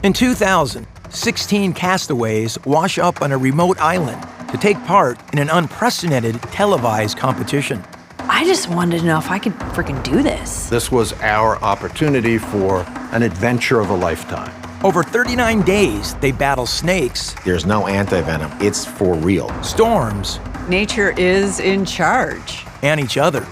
In 2000, 16 castaways wash up on a remote island to take part in an unprecedented televised competition. I just wanted to know if I could freaking do this. This was our opportunity for an adventure of a lifetime. Over 39 days, they battle snakes, There's no anti-venom. It's for real. storms, Nature is in charge. and each other.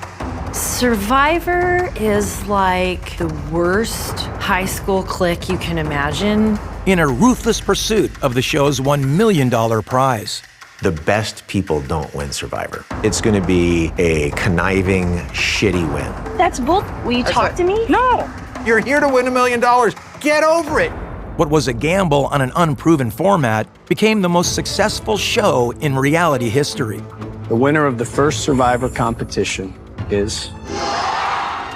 Survivor is like the worst high school clique you can imagine. In a ruthless pursuit of the show's $1 million prize. The best people don't win Survivor. It's going to be a conniving, shitty win. That's bull. Will you talk to me? No! You're here to win $1 million. Get over it! What was a gamble on an unproven format became the most successful show in reality history. The winner of the first Survivor competition is...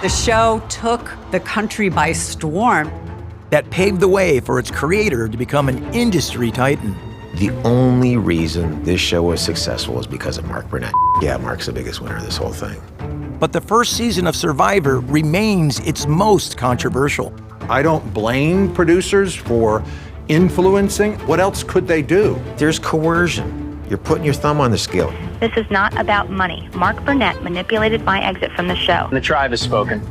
The show took the country by storm. That paved the way for its creator to become an industry titan. The only reason this show was successful is because of Mark Burnett. Yeah, Mark's the biggest winner of this whole thing. But the first season of Survivor remains its most controversial. I don't blame producers for influencing. What else could they do? There's coercion. You're putting your thumb on the scale. This is not about money. Mark Burnett manipulated my exit from the show. The tribe has spoken.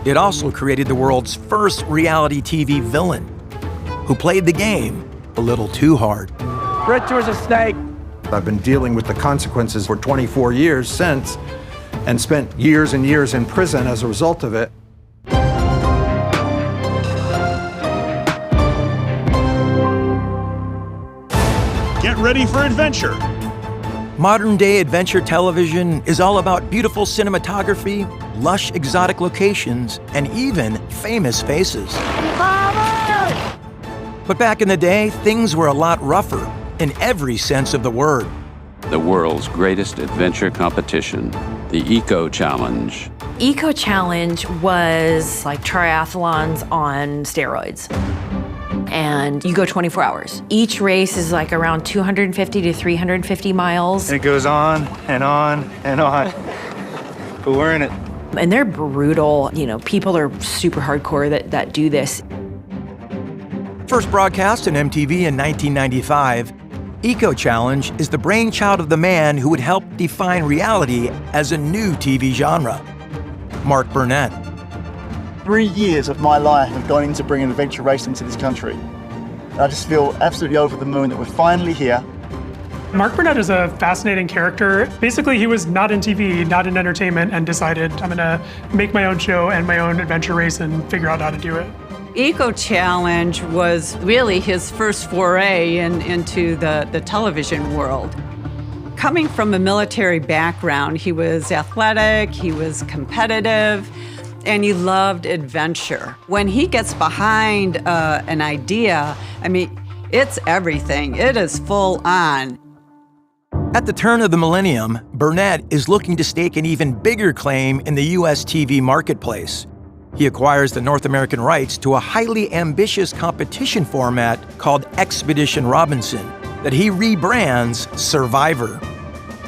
It also created the world's first reality TV villain, who played the game a little too hard. Richard's a snake. I've been dealing with the consequences for 24 years since, and spent years and years in prison as a result of it. Get ready for adventure. Modern-day adventure television is all about beautiful cinematography, lush exotic locations, and even famous faces. But back in the day, things were a lot rougher, in every sense of the word. The world's greatest adventure competition, the Eco Challenge. Eco Challenge was like triathlons on steroids. And you go 24 hours. Each race is like around 250 to 350 miles. And it goes on and on and on. But we're in it. And they're brutal. You know, people are super hardcore that do this. First broadcast on MTV in 1995, Eco Challenge is the brainchild of the man who would help define reality as a new TV genre, Mark Burnett. 3 years of my life have gone into bringing adventure racing to this country. And I just feel absolutely over the moon that we're finally here. Mark Burnett is a fascinating character. Basically, he was not in TV, not in entertainment, and decided, I'm gonna make my own show and my own adventure race and figure out how to do it. Eco Challenge was really his first foray into the television world. Coming from a military background, he was athletic, he was competitive, and he loved adventure. When he gets behind an idea, I mean, it's everything. It is full on. At the turn of the millennium, Burnett is looking to stake an even bigger claim in the US TV marketplace. He acquires the North American rights to a highly ambitious competition format called Expedition Robinson that he rebrands Survivor.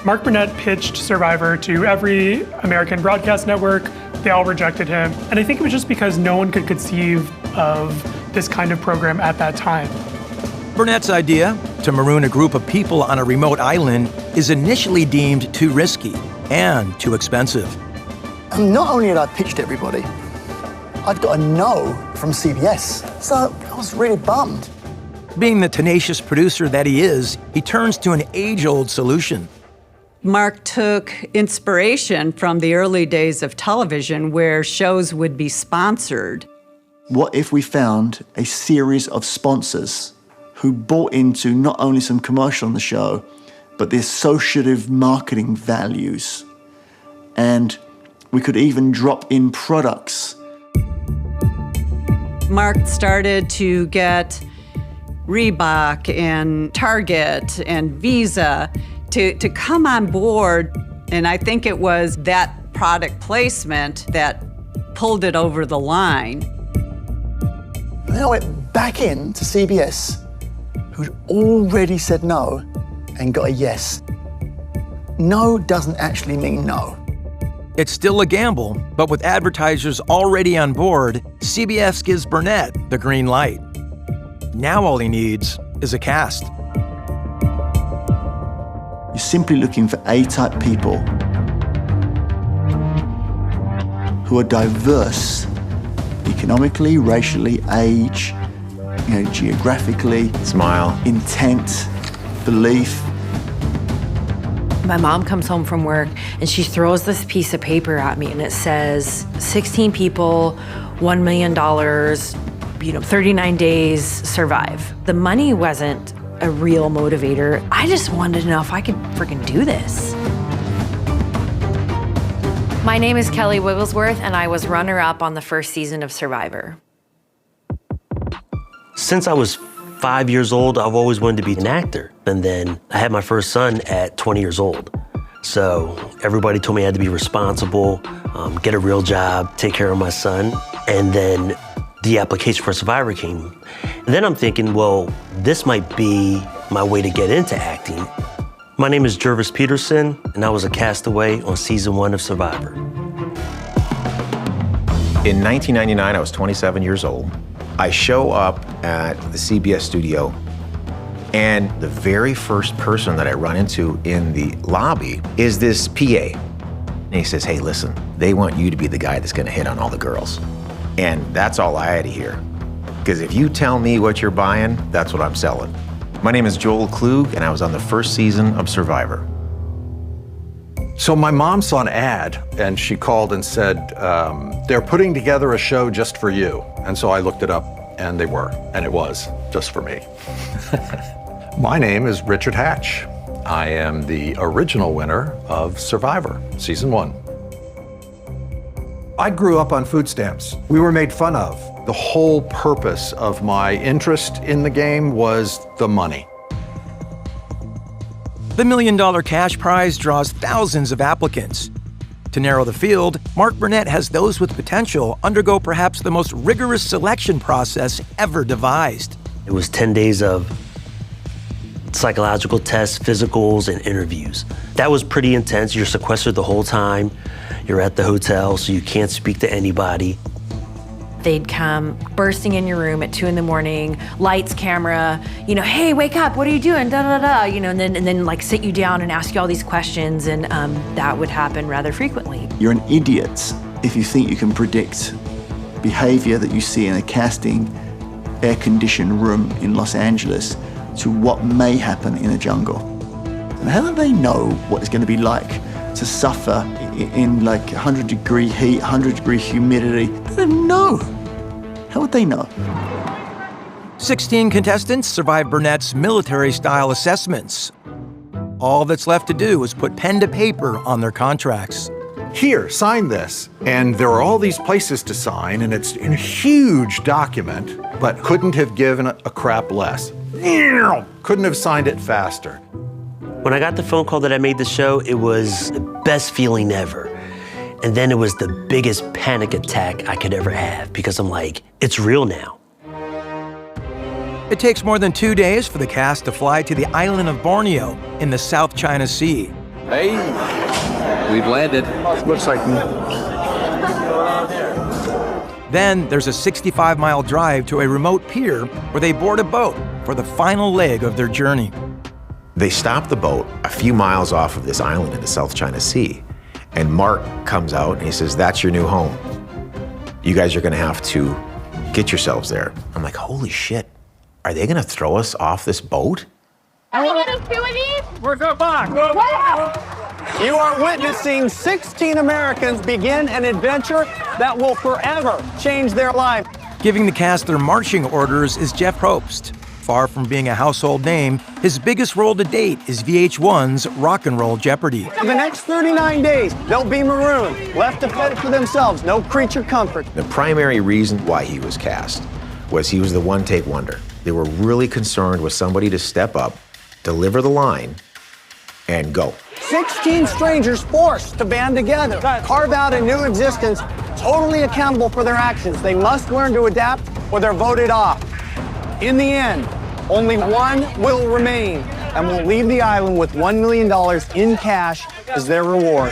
Mark Burnett pitched Survivor to every American broadcast network. They all rejected him. And I think it was just because no one could conceive of this kind of program at that time. Burnett's idea to maroon a group of people on a remote island is initially deemed too risky and too expensive. And not only had I pitched everybody, I'd got a no from CBS. So I was really bummed. Being the tenacious producer that he is, he turns to an age-old solution. Mark took inspiration from the early days of television where shows would be sponsored. What if we found a series of sponsors who bought into not only some commercial on the show, but the associative marketing values? And we could even drop in products. Mark started to get Reebok and Target and Visa to come on board, and I think it was that product placement that pulled it over the line. And then I went back in to CBS, who'd already said no and got a yes. No doesn't actually mean no. It's still a gamble, but with advertisers already on board, CBS gives Burnett the green light. Now all he needs is a cast. You're simply looking for A-type people who are diverse economically, racially, age, geographically, smile, intent, belief. My mom comes home from work and she throws this piece of paper at me and it says 16 people, $1 million, 39 days, survive. The money wasn't a real motivator. I just wanted to know if I could freaking do this. My name is Kelly Wigglesworth and I was runner-up on the first season of Survivor. Since I was 5 years old, I've always wanted to be an actor. And then I had my first son at 20 years old. So everybody told me I had to be responsible, get a real job, take care of my son. And then the application for Survivor came. And then I'm thinking, well, this might be my way to get into acting. My name is Jervis Peterson, and I was a castaway on season 1 of Survivor. In 1999, I was 27 years old. I show up at the CBS studio, and the very first person that I run into in the lobby is this PA. And he says, hey, listen, they want you to be the guy that's gonna hit on all the girls. And that's all I had to hear. Because if you tell me what you're buying, that's what I'm selling. My name is Joel Klug, and I was on the first season of Survivor. So my mom saw an ad, and she called and said, they're putting together a show just for you. And so I looked it up, and they were, and it was just for me. My name is Richard Hatch. I am the original winner of Survivor, season 1. I grew up on food stamps. We were made fun of. The whole purpose of my interest in the game was the money. The $1 million cash prize draws thousands of applicants. To narrow the field, Mark Burnett has those with potential undergo perhaps the most rigorous selection process ever devised. It was 10 days of psychological tests, physicals, and interviews. That was pretty intense. You're sequestered the whole time. You're at the hotel, so you can't speak to anybody. They'd come bursting in your room at 2 a.m, lights, camera, hey, wake up, what are you doing, da-da-da, and then like sit you down and ask you all these questions, and that would happen rather frequently. You're an idiot if you think you can predict behavior that you see in a casting air-conditioned room in Los Angeles to what may happen in a jungle. And how do they know what it's going to be like to suffer in like 100-degree heat, 100-degree humidity? They don't know. How would they know? 16 contestants survived Burnett's military-style assessments. All that's left to do is put pen to paper on their contracts. Here, sign this. And there are all these places to sign, and it's a huge document, but couldn't have given a crap less. Couldn't have signed it faster. When I got the phone call that I made the show, it was the best feeling ever. And then it was the biggest panic attack I could ever have because I'm like, it's real now. It takes more than 2 days for the cast to fly to the island of Borneo in the South China Sea. Hey, we've landed. Looks like me. Then there's a 65-mile drive to a remote pier where they board a boat for the final leg of their journey. They stop the boat a few miles off of this island in the South China Sea, and Mark comes out and he says, that's your new home. You guys are gonna have to get yourselves there. I'm like, holy shit, are they gonna throw us off this boat? Are we gonna do it? Where's our box? You are witnessing 16 Americans begin an adventure that will forever change their life. Giving the cast their marching orders is Jeff Probst. Far from being a household name, his biggest role to date is VH1's Rock and Roll Jeopardy. For the next 39 days, they'll be marooned, left to fend for themselves, no creature comfort. The primary reason why he was cast was he was the one-take wonder. They were really concerned with somebody to step up, deliver the line, and go. 16 strangers forced to band together, carve out a new existence, totally accountable for their actions. They must learn to adapt or they're voted off. In the end, only one will remain and will leave the island with $1 million in cash as their reward.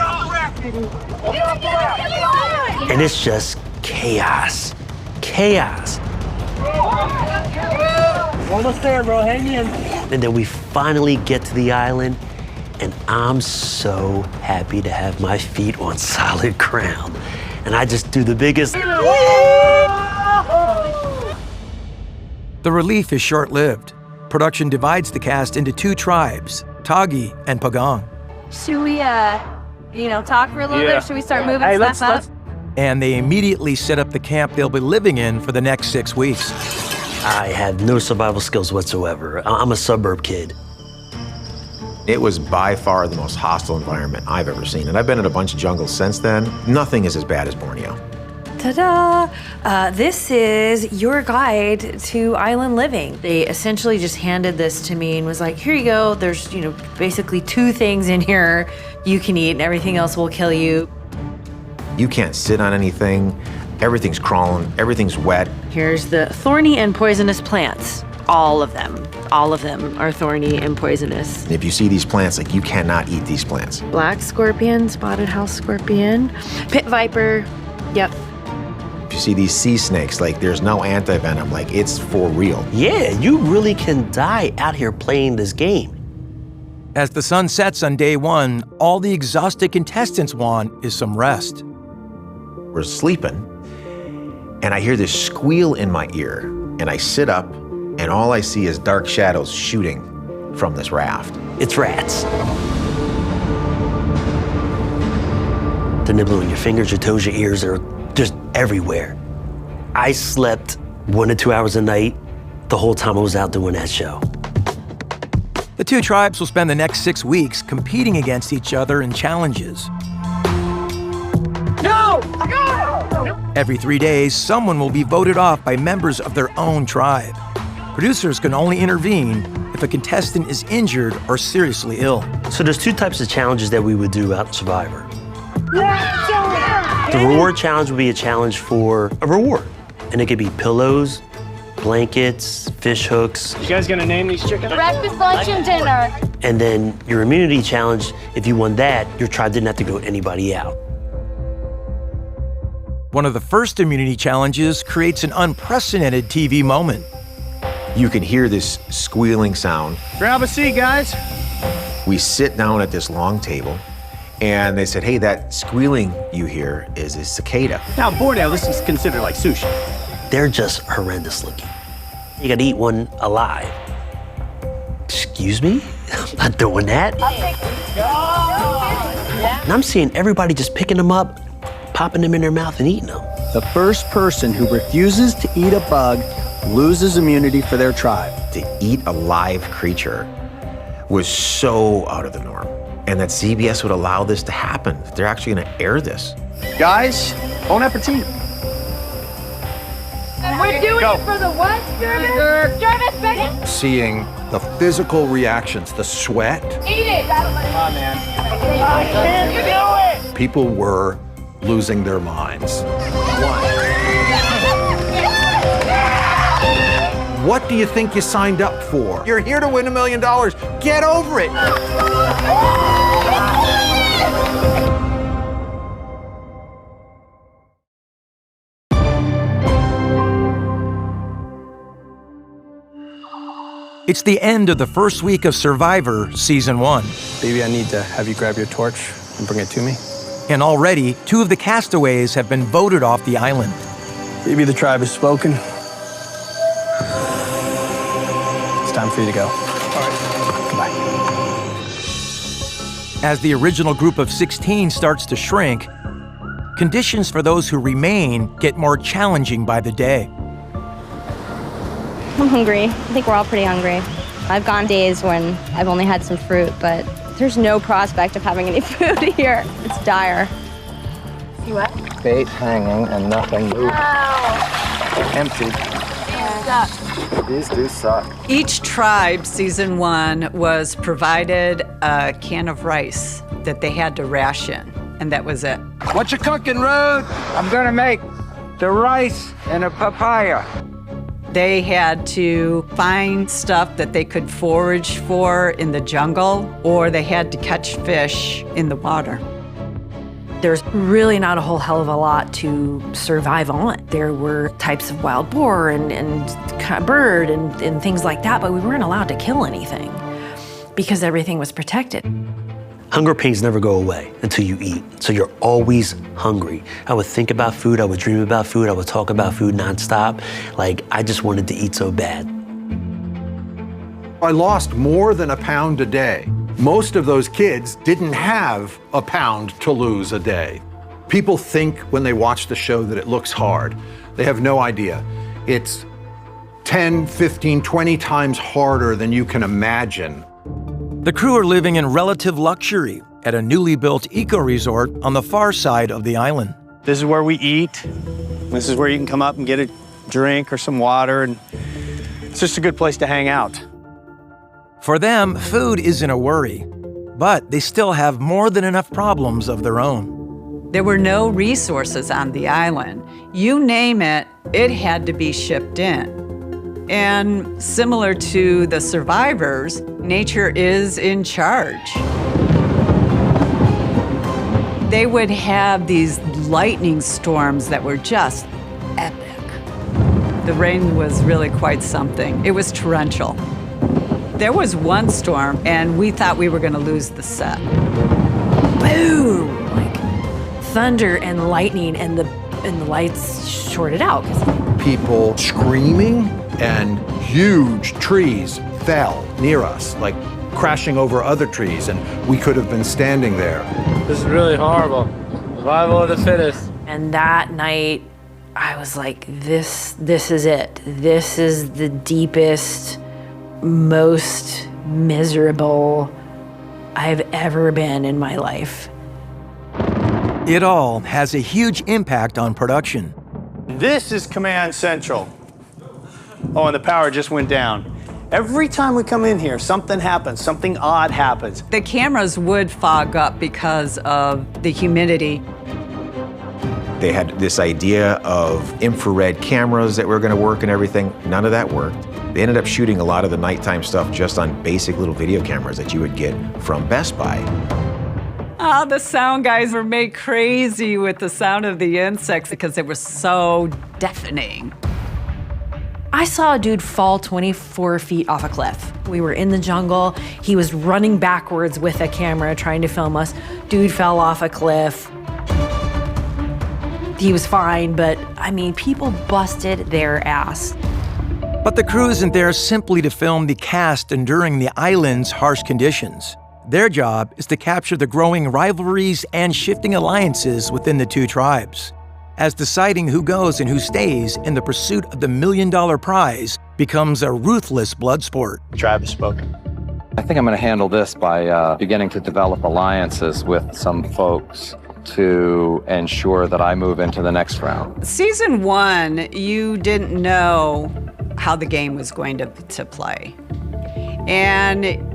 And it's just chaos. Chaos. Almost there, bro. Hang in. And then we finally get to the island, and I'm so happy to have my feet on solid ground. And I just do the biggest. The relief is short-lived. Production divides the cast into two tribes, Tagi and Pagong. Should we, talk for a little bit? Or should we start moving stuff up? And they immediately set up the camp they'll be living in for the next 6 weeks. I have no survival skills whatsoever. I'm a suburb kid. It was by far the most hostile environment I've ever seen. And I've been in a bunch of jungles since then. Nothing is as bad as Borneo. Ta-da! This is your guide to island living. They essentially just handed this to me and was like, here you go. There's, basically 2 things in here you can eat and everything else will kill you. You can't sit on anything. Everything's crawling, everything's wet. Here's the thorny and poisonous plants. All of them are thorny and poisonous. And if you see these plants, you cannot eat these plants. Black scorpion, spotted house scorpion, pit viper, yep. If you see these sea snakes, there's no anti-venom, it's for real. Yeah, you really can die out here playing this game. As the sun sets on day 1, all the exhausted contestants want is some rest. We're sleeping, and I hear this squeal in my ear, and I sit up, and all I see is dark shadows shooting from this raft. It's rats. They're nibbling your fingers, your toes, your ears, they're just everywhere. I slept 1 to 2 hours a night the whole time I was out doing that show. The two tribes will spend the next 6 weeks competing against each other in challenges. No! Every 3 days, someone will be voted off by members of their own tribe. Producers can only intervene if a contestant is injured or seriously ill. So there's 2 types of challenges that we would do out in Survivor. The reward challenge would be a challenge for a reward. And it could be pillows, blankets, fish hooks. You guys gonna name these chickens? Breakfast, lunch, and dinner. And then your immunity challenge, if you won that, your tribe didn't have to vote anybody out. One of the first immunity challenges creates an unprecedented TV moment. You can hear this squealing sound. Grab a seat, guys. We sit down at this long table, and they said, hey, that squealing you hear is a cicada. Now, Borneo, this is considered like sushi. They're just horrendous looking. You gotta eat one alive. Excuse me? I'm not doing that. And I'm seeing everybody just picking them up, popping them in their mouth and eating them. The first person who refuses to eat a bug loses immunity for their tribe. To eat a live creature was so out of the norm. And that CBS would allow this to happen. They're actually gonna air this. Guys, bon appetit. We're doing it for the what? Jarvis, Beckett? Seeing the physical reactions, the sweat, Eat it! Come on, man. I can't do it! people were losing their minds. What do you think you signed up for? You're here to win $1 million. Get over it. It's the end of the first week of Survivor Season 1. Baby, I need to have you grab your torch and bring it to me. And already, 2 of the castaways have been voted off the island. Baby, the tribe has spoken. It's time for you to go. All right, goodbye. As the original group of 16 starts to shrink, conditions for those who remain get more challenging by the day. I'm hungry. I think we're all pretty hungry. I've gone days when I've only had some fruit, but there's no prospect of having any food here. It's dire. See what? Bait hanging and nothing moving. Empty. These do suck. Each tribe, season 1, was provided a can of rice that they had to ration, and that was it. What you cooking, Rude? I'm gonna make the rice and a papaya. They had to find stuff that they could forage for in the jungle, or they had to catch fish in the water. There's really not a whole hell of a lot to survive on. There were types of wild boar and bird and things like that, but we weren't allowed to kill anything because everything was protected. Hunger pains never go away until you eat, so you're always hungry. I would think about food, I would dream about food, I would talk about food nonstop. Like, I just wanted to eat so bad. I lost more than a pound a day. Most of those kids didn't have a pound to lose a day. People think when they watch the show that it looks hard. They have no idea. It's 10, 15, 20 times harder than you can imagine. The crew are living in relative luxury at a newly built eco-resort on the far side of the island. This is where we eat. This is where you can come up and get a drink or some water, and it's just a good place to hang out. For them, food isn't a worry, but they still have more than enough problems of their own. There were no resources on the island. You name it, it had to be shipped in. And similar to the survivors, nature is in charge. They would have these lightning storms that were just epic. The rain was really quite something. It was torrential. There was one storm, and we thought we were going to lose the set. Boom! Like thunder and lightning, and the lights shorted out. People screaming, and huge trees fell near us, like crashing over other trees, and we could have been standing there. This is really horrible. Survival of the fittest. And that night, I was like, this is it. This is the deepest, most miserable I've ever been in my life. It all has a huge impact on production. This is Command Central. Oh, and the power just went down. Every time we come in here, something happens, something odd happens. The cameras would fog up because of the humidity. They had this idea of infrared cameras that were going to work and everything. None of that worked. They ended up shooting a lot of the nighttime stuff just on basic little video cameras that you would get from Best Buy. Oh, the sound guys were made crazy with the sound of the insects because they were so deafening. I saw a dude fall 24 feet off a cliff. We were in the jungle. He was running backwards with a camera trying to film us. Dude fell off a cliff. He was fine, but I mean, people busted their ass. But the crew isn't there simply to film the cast enduring the island's harsh conditions. Their job is to capture the growing rivalries and shifting alliances within the two tribes, as deciding who goes and who stays in the pursuit of the $1 million prize becomes a ruthless blood sport. Tribe has spoken. I think I'm going to handle this by beginning to develop alliances with some folks to ensure that I move into the next round. Season 1, you didn't know how the game was going to play. And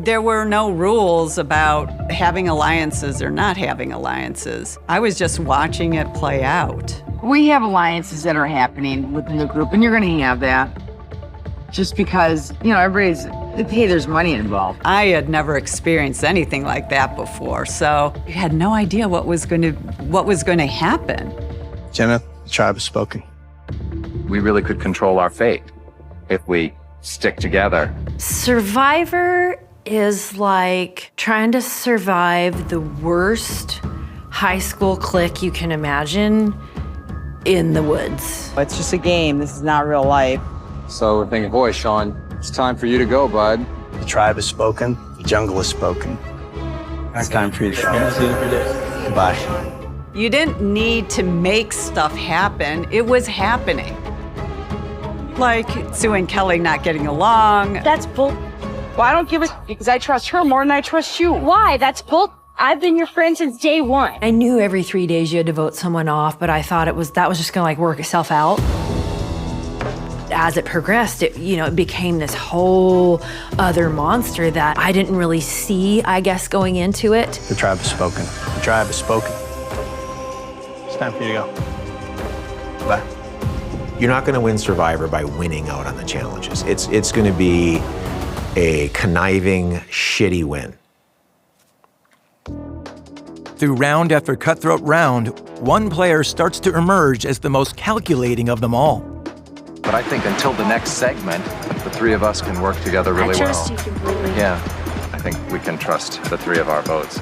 there were no rules about having alliances or not having alliances. I was just watching it play out. We have alliances that are happening within the group, and you're going to have that. Just because, you know, hey, there's money involved. I had never experienced anything like that before, so you had no idea what was going to happen. Jenna, the tribe has spoken. We really could control our fate if we stick together. Survivor is like trying to survive the worst high school clique you can imagine in the woods. It's just a game. This is not real life. So we're thinking, boy, Sean, it's time for you to go, bud. The tribe has spoken. The jungle has spoken. It's time for you to go. Goodbye. You didn't need to make stuff happen. It was happening. Like Sue and Kelly not getting along. That's bull. Well, I don't give it because I trust her more than I trust you. Why? That's bull. I've been your friend since day one. I knew every 3 days you had to vote someone off, but I thought that was just gonna like work itself out. As it progressed, it became this whole other monster that I didn't really see, I guess, going into it. The tribe has spoken. The tribe has spoken. It's time for you to go. Bye. You're not going to win Survivor by winning out on the challenges. It's going to be a conniving, shitty win. Through round after cutthroat round, one player starts to emerge as the most calculating of them all. But I think until the next segment, the three of us can work together really well. I trust you completely. Yeah, I think we can trust the three of our votes.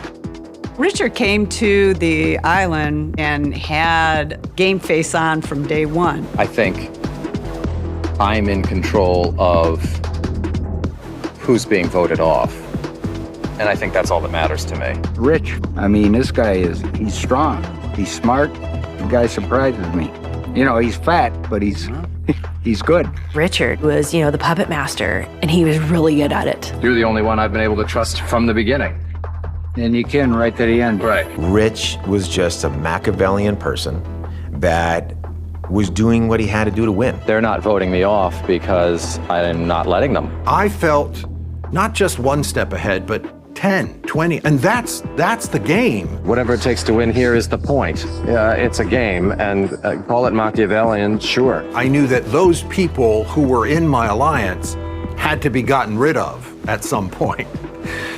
Richard came to the island and had game face on from day one. I think I'm in control of who's being voted off. And I think that's all that matters to me. Rich, I mean, this guy he's strong. He's smart. The guy surprises me. You know, he's fat, but he's good. Richard was, the puppet master, and he was really good at it. You're the only one I've been able to trust from the beginning. And you can right to the end. Right. Rich was just a Machiavellian person that was doing what he had to do to win. They're not voting me off because I'm not letting them. I felt not just one step ahead, but 10, 20, and that's the game. Whatever it takes to win here is the point. It's a game, and call it Machiavellian, sure. I knew that those people who were in my alliance had to be gotten rid of at some point.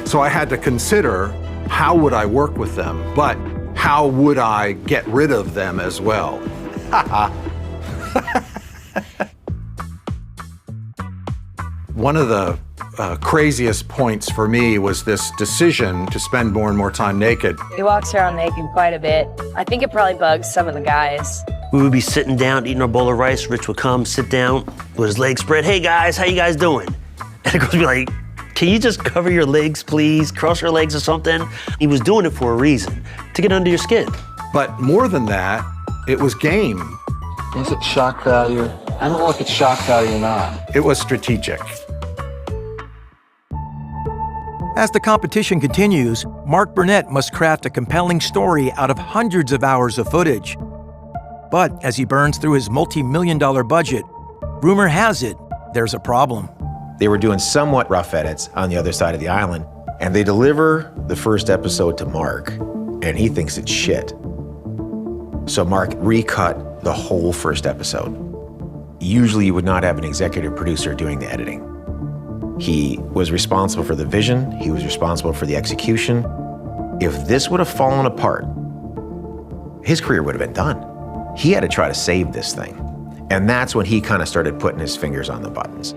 So I had to consider, how would I work with them, but how would I get rid of them as well? One of the craziest points for me was this decision to spend more and more time naked. He walks around naked quite a bit. I think it probably bugs some of the guys. We would be sitting down, eating our bowl of rice. Rich would come, sit down, with his legs spread. Hey guys, how you guys doing? And of course, we'd be like, can you just cover your legs, please? Cross your legs or something? He was doing it for a reason, to get under your skin. But more than that, it was game. Is it shock value? I don't know if it's shock value or not. It was strategic. As the competition continues, Mark Burnett must craft a compelling story out of hundreds of hours of footage. But as he burns through his multi-million-dollar budget, rumor has it there's a problem. They were doing somewhat rough edits on the other side of the island, and they deliver the first episode to Mark, and he thinks it's shit. So Mark recut the whole first episode. Usually you would not have an executive producer doing the editing. He was responsible for the vision, he was responsible for the execution. If this would have fallen apart, his career would have been done. He had to try to save this thing. And that's when he kind of started putting his fingers on the buttons.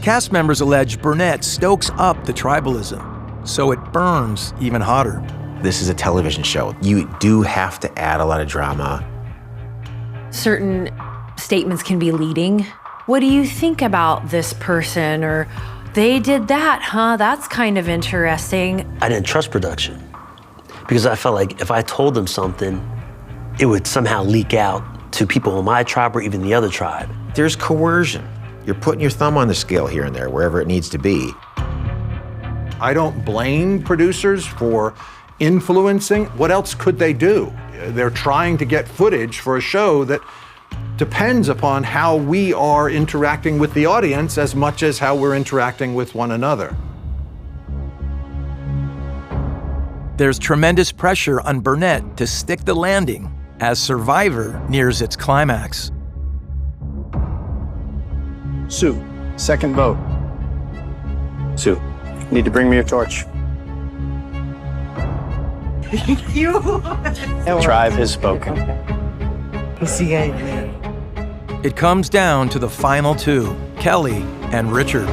Cast members allege Burnett stokes up the tribalism, so it burns even hotter. This is a television show. You do have to add a lot of drama. Certain statements can be leading. What do you think about this person? Or they did that, huh? That's kind of interesting. I didn't trust production because I felt like if I told them something, it would somehow leak out to people in my tribe or even the other tribe. There's coercion. You're putting your thumb on the scale here and there, wherever it needs to be. I don't blame producers for influencing. What else could they do? They're trying to get footage for a show that depends upon how we are interacting with the audience as much as how we're interacting with one another. There's tremendous pressure on Burnett to stick the landing as Survivor nears its climax. Sue, second vote. Sue, you need to bring me your torch. The tribe has spoken. It comes down to the final two, Kelly and Richard.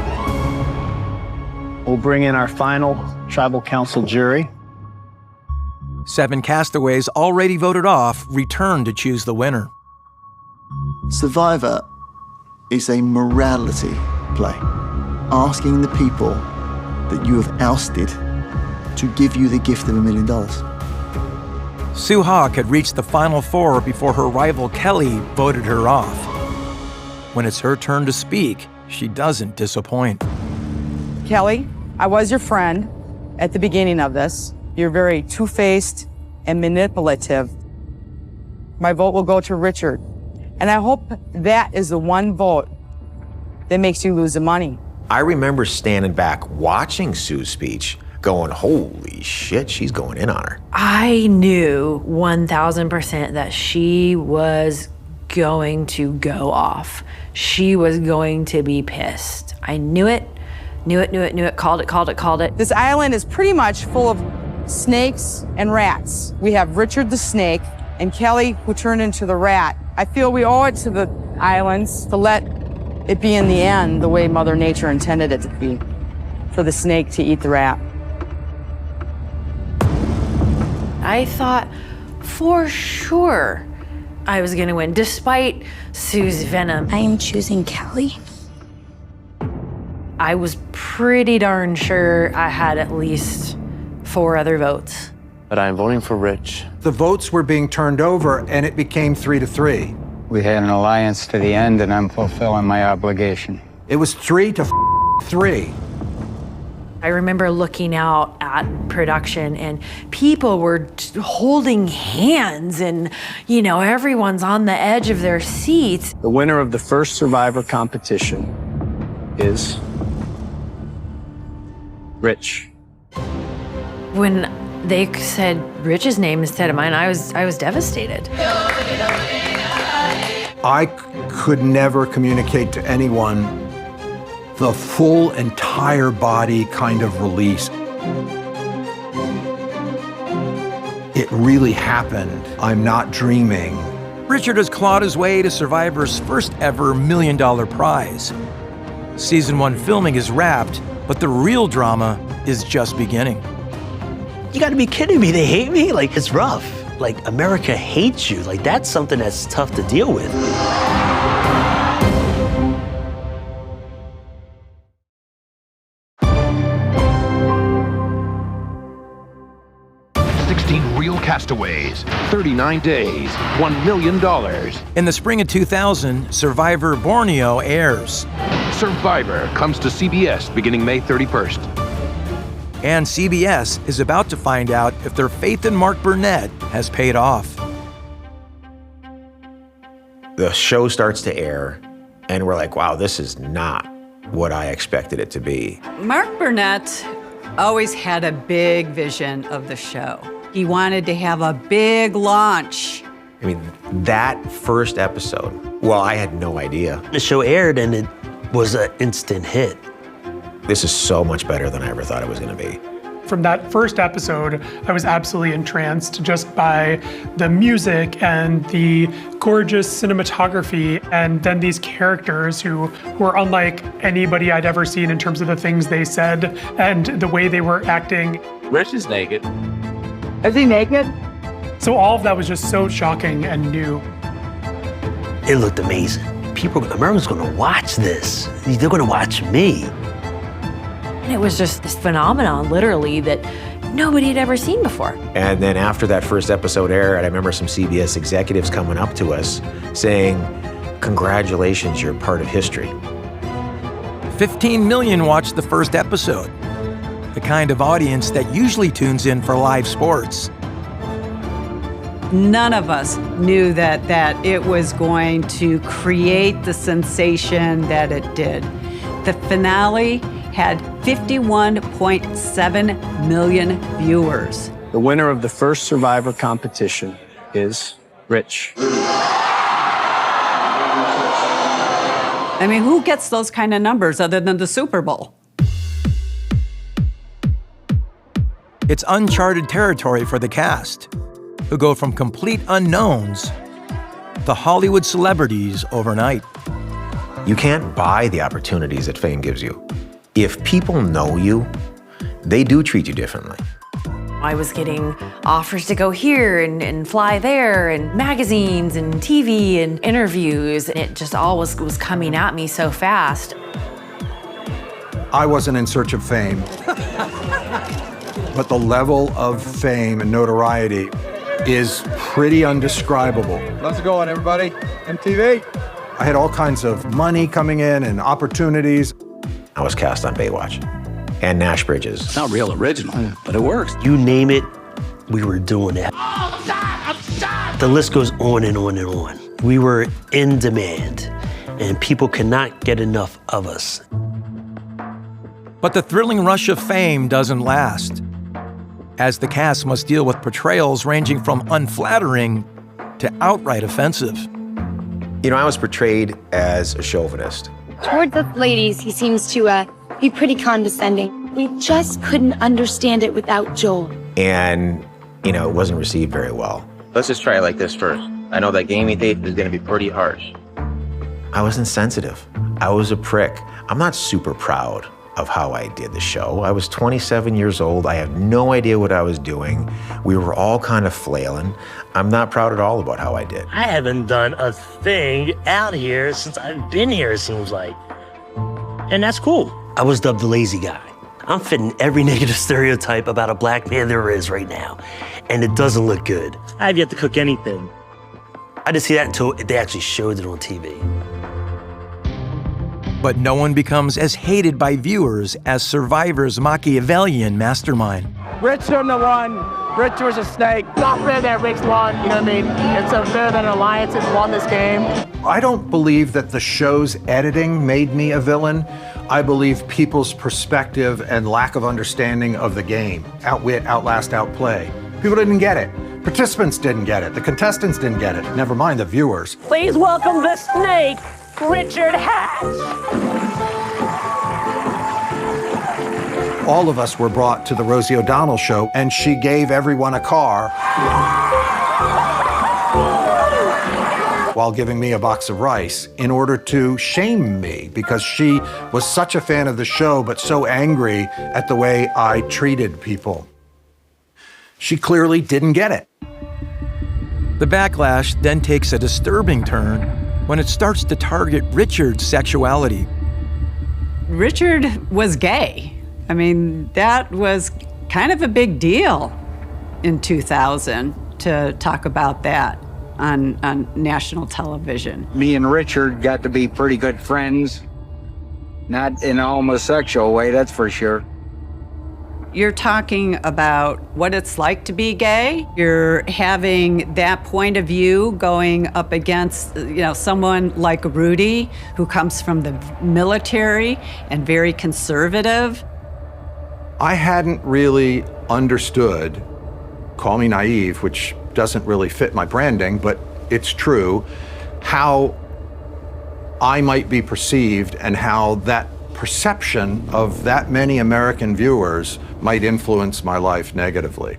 We'll bring in our final tribal council jury. 7 castaways already voted off return to choose the winner. Survivor is a morality play, asking the people that you have ousted to give you the gift of $1 million. Sue Hawk had reached the final 4 before her rival Kelly voted her off. When it's her turn to speak, she doesn't disappoint. Kelly, I was your friend at the beginning of this. You're very two-faced and manipulative. My vote will go to Richard. And I hope that is the one vote that makes you lose the money. I remember standing back watching Sue's speech going, holy shit, she's going in on her. I knew 1000% that she was going to go off. She was going to be pissed. I knew it, called it. This island is pretty much full of snakes and rats. We have Richard the snake and Kelly, who turned into the rat. I feel we owe it to the islands to let it be in the end the way Mother Nature intended it to be, for the snake to eat the rat. I thought for sure I was gonna win, despite Sue's venom. I am choosing Kelly. I was pretty darn sure I had at least 4 other votes. But I'm voting for Rich. The votes were being turned over, and it became 3-3. We had an alliance to the end, and I'm fulfilling my obligation. It was 3-3. I remember looking out at production and people were holding hands and, you know, everyone's on the edge of their seats. The winner of the first Survivor competition is Rich. When they said Rich's name instead of mine, I was devastated. I could never communicate to anyone the full entire body kind of release. It really happened. I'm not dreaming. Richard has clawed his way to Survivor's first ever $1 million prize. Season 1 filming is wrapped, but the real drama is just beginning. You gotta be kidding me, they hate me? Like, it's rough. Like, America hates you. Like, that's something that's tough to deal with. Real castaways, 39 days, $1 million. In the spring of 2000, Survivor Borneo airs. Survivor comes to CBS beginning May 31st. And CBS is about to find out if their faith in Mark Burnett has paid off. The show starts to air, and we're like, wow, this is not what I expected it to be. Mark Burnett always had a big vision of the show. He wanted to have a big launch. I mean, that first episode, well, I had no idea. The show aired and it was an instant hit. This is so much better than I ever thought it was gonna be. From that first episode, I was absolutely entranced just by the music and the gorgeous cinematography, and then these characters who were unlike anybody I'd ever seen in terms of the things they said and the way they were acting. Rich is naked. Is he naked? So all of that was just so shocking and new. It looked amazing. Americans gonna watch this. They're gonna watch me. And it was just this phenomenon, literally, that nobody had ever seen before. And then after that first episode aired, I remember some CBS executives coming up to us saying, congratulations, you're part of history. 15 million watched the first episode. The kind of audience that usually tunes in for live sports. None of us knew that it was going to create the sensation that it did. The finale had 51.7 million viewers. The winner of the first Survivor competition is Rich. I mean, who gets those kind of numbers other than the Super Bowl? It's uncharted territory for the cast, who go from complete unknowns to Hollywood celebrities overnight. You can't buy the opportunities that fame gives you. If people know you, they do treat you differently. I was getting offers to go here and fly there, and magazines and TV and interviews, and it just all was coming at me so fast. I wasn't in search of fame. But the level of fame and notoriety is pretty undescribable. Let's go on, everybody. MTV. I had all kinds of money coming in and opportunities. I was cast on Baywatch and Nash Bridges. It's not real original, but it works. You name it, we were doing it. The list goes on and on and on. We were in demand, and people cannot get enough of us. But the thrilling rush of fame doesn't last, as the cast must deal with portrayals ranging from unflattering to outright offensive. You know, I was portrayed as a chauvinist. Towards us ladies, he seems to be pretty condescending. We just couldn't understand it without Joel. And, you know, it wasn't received very well. Let's just try it like this first. I know that gaming tape is going to be pretty harsh. I was insensitive. I was a prick. I'm not super proud of how I did the show. I was 27 years old. I had no idea what I was doing. We were all kind of flailing. I'm not proud at all about how I did. I haven't done a thing out here since I've been here, it seems like. And that's cool. I was dubbed the lazy guy. I'm fitting every negative stereotype about a black man there is right now. And it doesn't look good. I have yet to cook anything. I didn't see that until they actually showed it on TV. But no one becomes as hated by viewers as Survivor's Machiavellian mastermind. Rich shouldn't have won. Rich was a snake. It's not fair that Rich won. You know what I mean? It's unfair that Alliances won this game. I don't believe that the show's editing made me a villain. I believe people's perspective and lack of understanding of the game. Outwit, outlast, outplay. People didn't get it. Participants didn't get it. The contestants didn't get it. Never mind the viewers. Please welcome the snake, Richard Hatch. All of us were brought to the Rosie O'Donnell show, and she gave everyone a car while giving me a box of rice in order to shame me because she was such a fan of the show but so angry at the way I treated people. She clearly didn't get it. The backlash then takes a disturbing turn when it starts to target Richard's sexuality. Richard was gay. I mean, that was kind of a big deal in 2000 to talk about that on national television. Me and Richard got to be pretty good friends. Not in a homosexual way, that's for sure. You're talking about what it's like to be gay. You're having that point of view going up against, someone like Rudy, who comes from the military and very conservative. I hadn't really understood, call me naive, which doesn't really fit my branding, but it's true, how I might be perceived and how that perception of that many American viewers might influence my life negatively.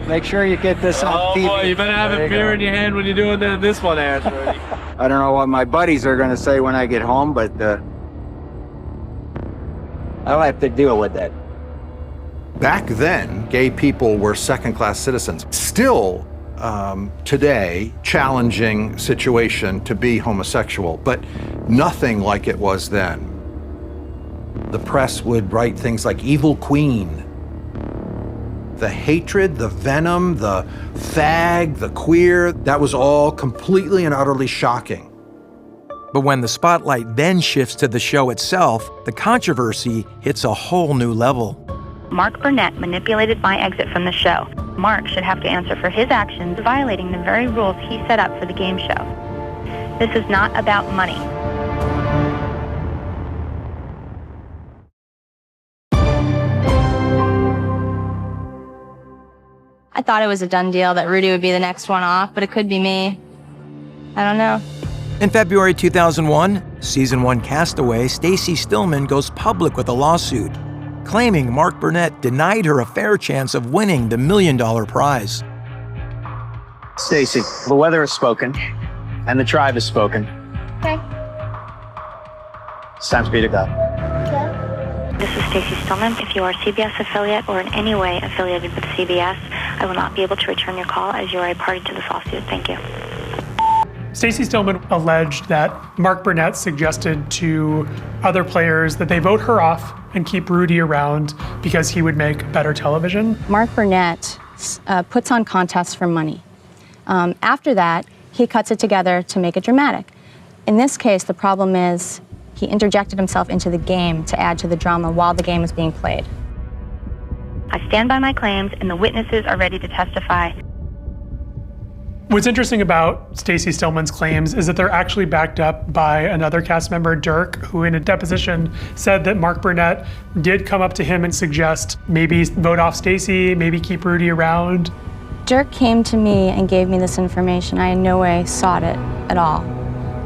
Make sure you get this on TV. Oh boy, you better have a beer in your hand when you're doing this one, Aaron. I don't know what my buddies are going to say when I get home, but I'll have to deal with that. Back then, gay people were second-class citizens. Still, today, challenging situation to be homosexual, but nothing like it was then. The press would write things like evil queen. The hatred, the venom, the fag, the queer, that was all completely and utterly shocking. But when the spotlight then shifts to the show itself, the controversy hits a whole new level. Mark Burnett manipulated my exit from the show. Mark should have to answer for his actions violating the very rules he set up for the game show. This is not about money. I thought it was a done deal that Rudy would be the next one off, but it could be me. I don't know. In February 2001, Season 1 castaway Stacy Stillman goes public with a lawsuit, claiming Mark Burnett denied her a fair chance of winning the $1 million prize. Stacy, the weather has spoken, and the tribe has spoken. Okay. It's time for you to go. This is Stacy Stillman. If you are a CBS affiliate or in any way affiliated with CBS, I will not be able to return your call as you are a party to this lawsuit. Thank you. Stacy Stillman alleged that Mark Burnett suggested to other players that they vote her off and keep Rudy around because he would make better television. Mark Burnett puts on contests for money. After that, he cuts it together to make it dramatic. In this case, the problem is he interjected himself into the game to add to the drama while the game was being played. I stand by my claims, and the witnesses are ready to testify. What's interesting about Stacy Stillman's claims is that they're actually backed up by another cast member, Dirk, who in a deposition said that Mark Burnett did come up to him and suggest maybe vote off Stacy, maybe keep Rudy around. Dirk came to me and gave me this information. I in no way sought it at all.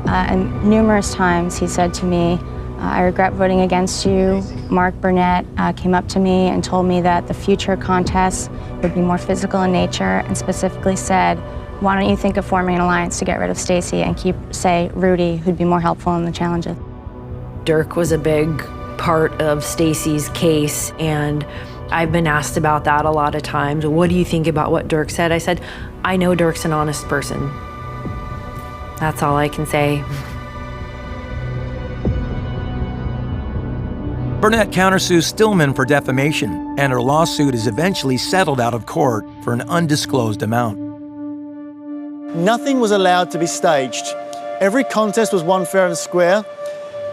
And numerous times he said to me, I regret voting against you. Mark Burnett came up to me and told me that the future contests would be more physical in nature, and specifically said, why don't you think of forming an alliance to get rid of Stacy and keep, say, Rudy, who'd be more helpful in the challenges. Dirk was a big part of Stacy's case, and I've been asked about that a lot of times. What do you think about what Dirk said? I said, I know Dirk's an honest person. That's all I can say. Burnett countersues Stillman for defamation, and her lawsuit is eventually settled out of court for an undisclosed amount. Nothing was allowed to be staged. Every contest was won fair and square,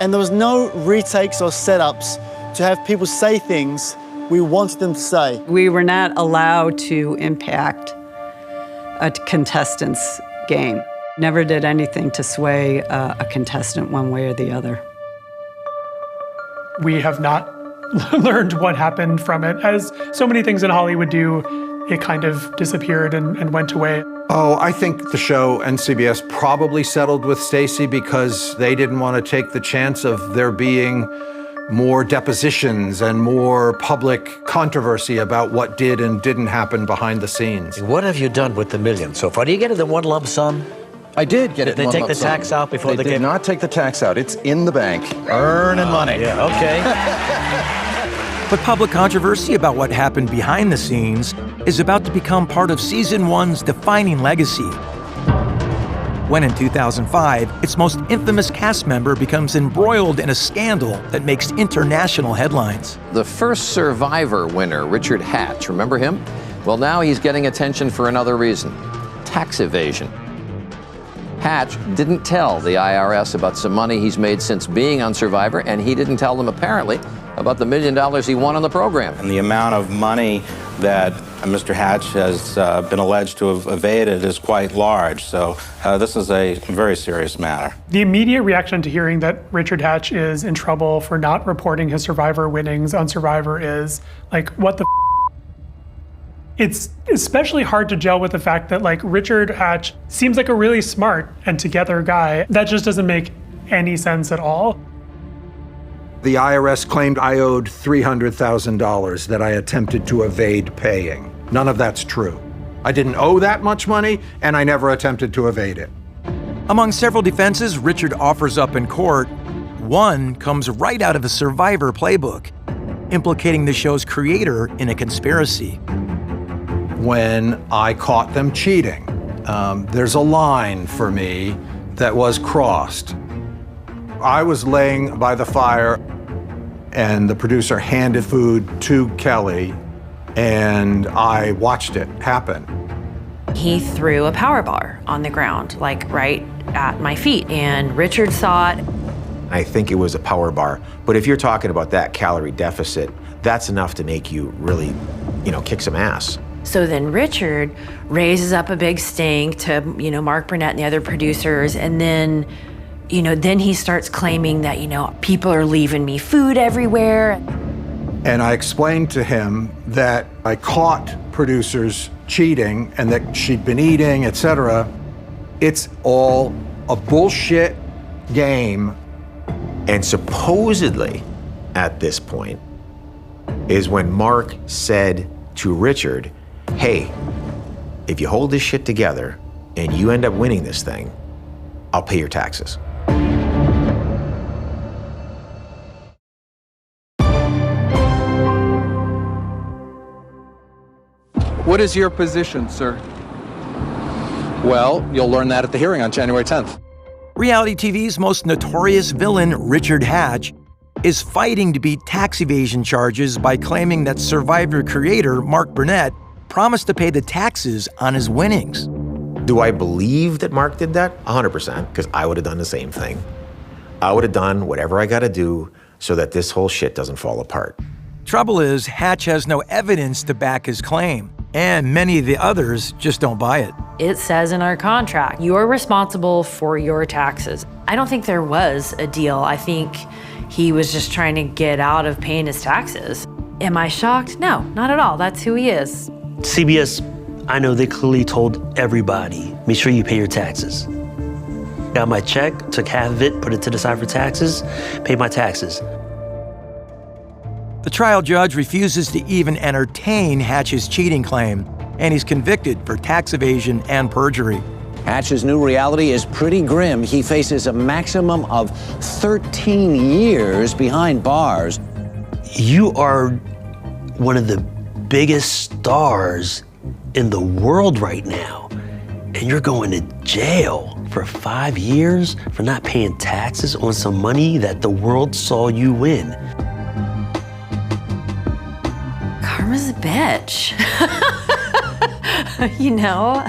and there was no retakes or setups to have people say things we wanted them to say. We were not allowed to impact a contestant's game. Never did anything to sway a contestant one way or the other. We have not learned what happened from it. As so many things in Hollywood do, it kind of disappeared and went away. Oh, I think the show and CBS probably settled with Stacy because they didn't want to take the chance of there being more depositions and more public controversy about what did and didn't happen behind the scenes. What have you done with the million so far? Do you get it in one lump sum? I did get it in one lump sum. Did they take the tax out before they the game? They did not take the tax out. It's in the bank. Earning money. Yeah, okay. But public controversy about what happened behind the scenes is about to become part of Season 1's defining legacy. When in 2005, its most infamous cast member becomes embroiled in a scandal that makes international headlines. The first Survivor winner, Richard Hatch, remember him? Well, now he's getting attention for another reason: tax evasion. Hatch didn't tell the IRS about some money he's made since being on Survivor, and he didn't tell them, apparently, about the $1 million he won on the program. And the amount of money that Mr. Hatch has been alleged to have evaded is quite large. So this is a very serious matter. The immediate reaction to hearing that Richard Hatch is in trouble for not reporting his Survivor winnings on Survivor is like, what the It's especially hard to gel with the fact that like Richard Hatch seems like a really smart and together guy. That just doesn't make any sense at all. The IRS claimed I owed $300,000 that I attempted to evade paying. None of that's true. I didn't owe that much money, and I never attempted to evade it. Among several defenses Richard offers up in court, one comes right out of the Survivor playbook, implicating the show's creator in a conspiracy. When I caught them cheating, there's a line for me that was crossed. I was laying by the fire, and the producer handed food to Kelly, and I watched it happen. He threw a power bar on the ground, like right at my feet, and Richard saw it. I think it was a power bar, but if you're talking about that calorie deficit, that's enough to make you really, kick some ass. So then Richard raises up a big stink to, Mark Burnett and the other producers, and then he starts claiming that, people are leaving me food everywhere. And I explained to him that I caught producers cheating and that she'd been eating, etc. It's all a bullshit game. And supposedly, at this point, is when Mark said to Richard, hey, if you hold this shit together and you end up winning this thing, I'll pay your taxes. What is your position, sir? Well, you'll learn that at the hearing on January 10th. Reality TV's most notorious villain, Richard Hatch, is fighting to beat tax evasion charges by claiming that Survivor creator Mark Burnett promised to pay the taxes on his winnings. Do I believe that Mark did that? 100%, because I would have done the same thing. I would have done whatever I got to do so that this whole shit doesn't fall apart. Trouble is, Hatch has no evidence to back his claim, and many of the others just don't buy it. It says in our contract, you're responsible for your taxes. I don't think there was a deal. I think he was just trying to get out of paying his taxes. Am I shocked? No, not at all. That's who he is. CBS, I know they clearly told everybody, make sure you pay your taxes. Got my check, took half of it, put it to the side for taxes, paid my taxes. The trial judge refuses to even entertain Hatch's cheating claim, and he's convicted for tax evasion and perjury. Hatch's new reality is pretty grim. He faces a maximum of 13 years behind bars. You are one of the biggest stars in the world right now, and you're going to jail for 5 years for not paying taxes on some money that the world saw you win. Karma's a bitch. You know,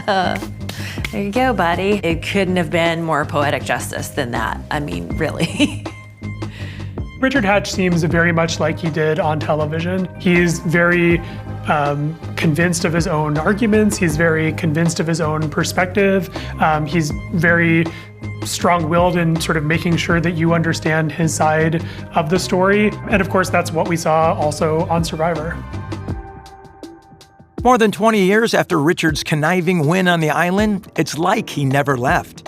there you go, buddy. It couldn't have been more poetic justice than that. I mean, really. Richard Hatch seems very much like he did on television. He's very convinced of his own arguments. He's very convinced of his own perspective. He's very strong-willed in sort of making sure that you understand his side of the story. And of course, that's what we saw also on Survivor. More than 20 years after Richard's conniving win on the island, it's like he never left.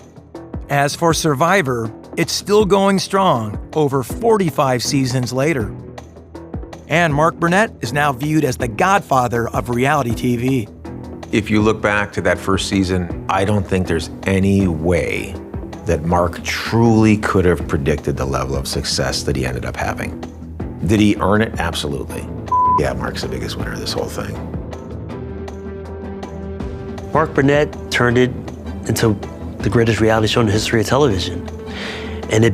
As for Survivor, it's still going strong over 45 seasons later. And Mark Burnett is now viewed as the godfather of reality TV. If you look back to that first season, I don't think there's any way that Mark truly could have predicted the level of success that he ended up having. Did he earn it? Absolutely. Yeah, Mark's the biggest winner of this whole thing. Mark Burnett turned it into the greatest reality show in the history of television. And it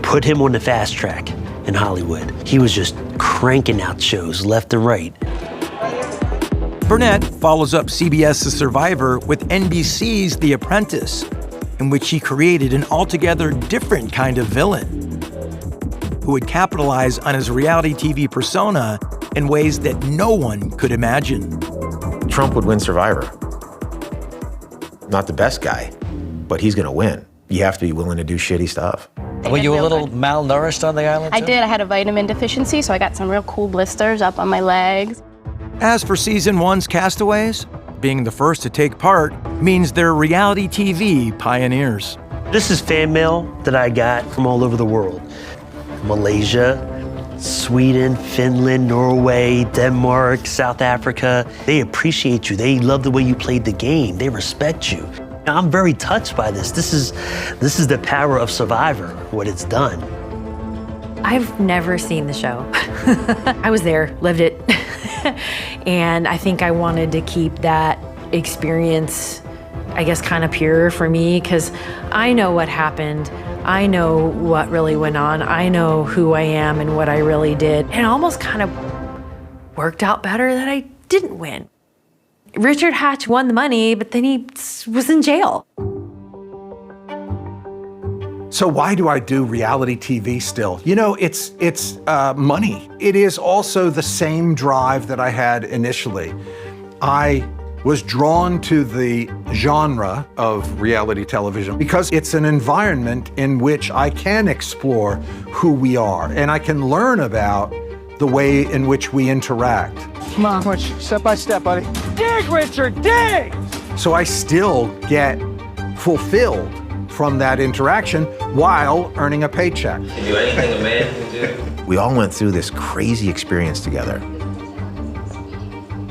put him on the fast track in Hollywood. He was just cranking out shows left and right. Burnett follows up CBS's Survivor with NBC's The Apprentice, in which he created an altogether different kind of villain who would capitalize on his reality TV persona in ways that no one could imagine. Trump would win Survivor. Not the best guy, but he's gonna win. You have to be willing to do shitty stuff. Were you a little malnourished on the island, I too? did. I had a vitamin deficiency, so I got some real cool blisters up on my legs. As for Season 1's castaways, being the first to take part means they're reality TV pioneers. This is fan mail that I got from all over the world. Malaysia, Sweden, Finland, Norway, Denmark, South Africa. They appreciate you. They love the way you played the game. They respect you. I'm very touched by this. This is the power of Survivor, what it's done. I've never seen the show. I was there, lived it. And I think I wanted to keep that experience, I guess, kind of pure for me, because I know what happened. I know what really went on. I know who I am and what I really did. And it almost kind of worked out better that I didn't win. Richard Hatch won the money, but then he was in jail. So why do I do reality TV still? You know, it's money. It is also the same drive that I had initially. I was drawn to the genre of reality television because it's an environment in which I can explore who we are and I can learn about the way in which we interact. Come on, step by step, buddy. Dig, Richard, dig! So I still get fulfilled from that interaction while earning a paycheck. Can do anything a man can do. We all went through this crazy experience together.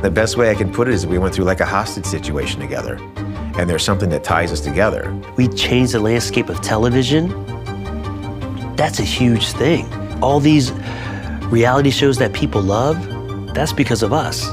The best way I can put it is we went through like a hostage situation together. And there's something that ties us together. We changed the landscape of television. That's a huge thing. All these reality shows that people love, that's because of us.